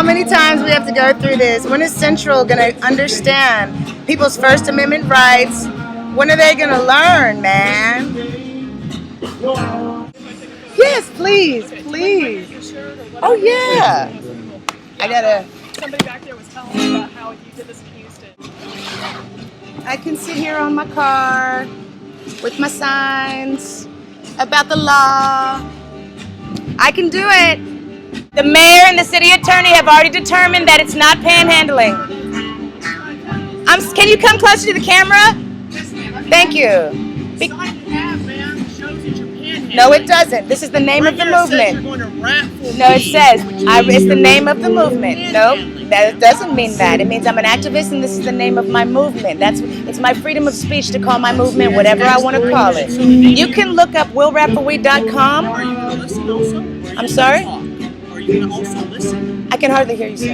many times we have to go through this. When is Central going to understand people's First Amendment rights? When are they going to learn, man? Yes, please, please. Oh, yeah. I gotta. Somebody back there was telling me about how you did this in Houston. I can sit here on my car with my signs about the law. I can do it. The mayor and the city attorney have already determined that it's not panhandling. Can you come closer to the camera? Thank you. No, it doesn't. This is the name of the movement. No, it says it's the name of the movement. No, that doesn't mean that. It means I'm an activist, and this is the name of my movement. It's my freedom of speech to call my movement whatever I want to call it. You can look up willrapforweed.com. Are you going to listen also? I'm sorry? Are you going to also listen? I can hardly hear you, sir.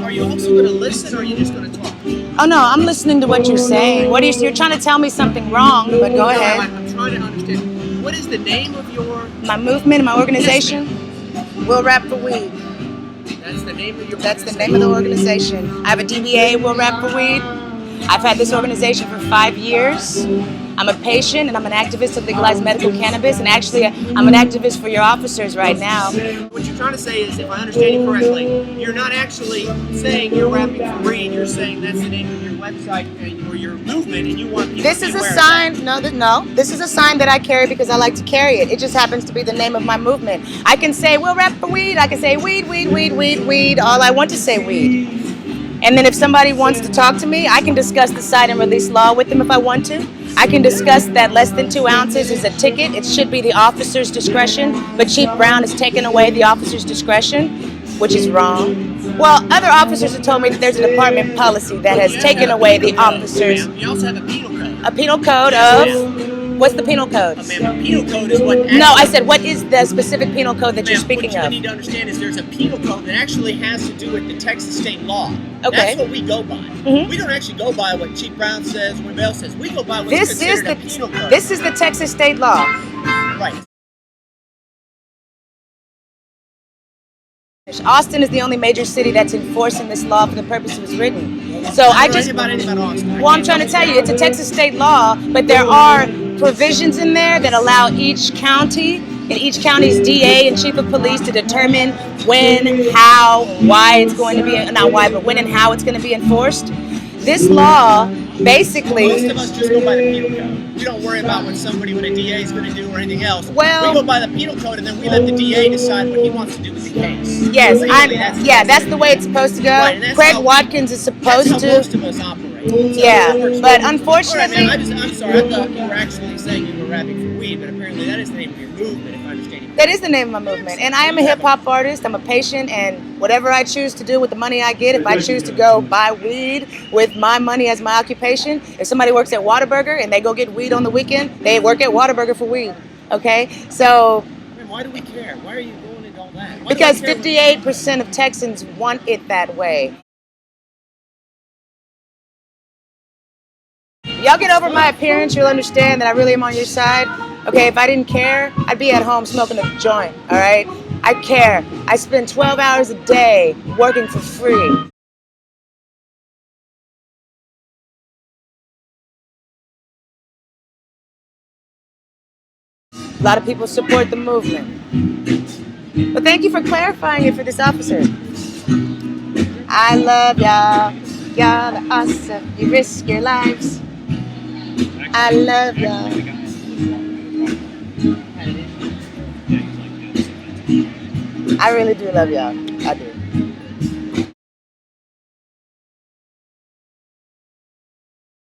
Are you also going to listen, or are you just going to talk? Oh no, I'm listening to what you're saying. You're trying to tell me something wrong, but go ahead. I'm trying to understand. What is the name of my movement, my organization? We'll Rap for Weed. That's the name of your That's the name of the organization. I have a DBA, We'll Rap for Weed. I've had this organization for 5 years. I'm a patient and I'm an activist of legalized medical cannabis, and actually I'm an activist for your officers right now. What you're trying to say is, if I understand you correctly, you're not actually saying you're rapping for weed, you're saying that's the name of your website or your movement, and you want people This to is be a aware sign, of that. no, this is a sign that I carry because I like to carry it. It just happens to be the name of my movement. I can say, we'll rap for weed. I can say weed, weed, weed, weed, weed. All I want to say weed. And then if somebody wants to talk to me, I can discuss the CIte and Release law with them if I want to. I can discuss that less than 2 ounces is a ticket. It should be the officer's discretion, but Chief Brown has taken away the officer's discretion, which is wrong. Well, other officers have told me that there's a department policy that has taken away the officers. You also have a penal code. A penal code of? What's the penal code? A penal code is what... No, I said, what is the specific penal code that you're speaking of? What you of? need to understand is there's a penal code that actually has to do with the Texas state law. Okay. That's what we go by. Mm-hmm. We don't actually go by what Chief Brown says, what Bell says. We go by what's considered a penal code. This is the Texas state law. Right. Austin is the only major city that's enforcing this law for the purpose it was written. So I don't know anything about Austin. Well, I'm trying to tell you, it's a Texas state law, but there are provisions in there that allow each county and each county's DA and chief of police to determine when, how, why it's going to be, not why, but when and how it's going to be enforced. This law basically... Most of us just go by the penal code. We don't worry about what somebody with a DA is going to do or anything else. Well, we go by the penal code, and then we let the DA decide what he wants to do with the case. Yes, that's the way it's supposed to go. Right, Craig Watkins is supposed that's to. How most of us operate. So yeah, but unfortunately... Right, I'm sorry, I thought you were actually saying you were rapping for weed, but apparently that is the name of your movement, if I understand you. That is the name of my movement, and I am a hip-hop artist. I'm a patient, and whatever I choose to do with the money I get, if I choose to go buy weed with my money as my occupation, if somebody works at Whataburger and they go get weed on the weekend, they work at Whataburger for weed, okay? So... Why do we care? Why are you going into all that? Because 58% of Texans want it that way. Y'all get over my appearance, you'll understand that I really am on your side. Okay, if I didn't care, I'd be at home smoking a joint, all right? I care. I spend 12 hours a day working for free. A lot of people support the movement. But thank you for clarifying it for this officer. I love y'all. Y'all are awesome. You risk your lives. I love y'all. I really do love y'all. I do.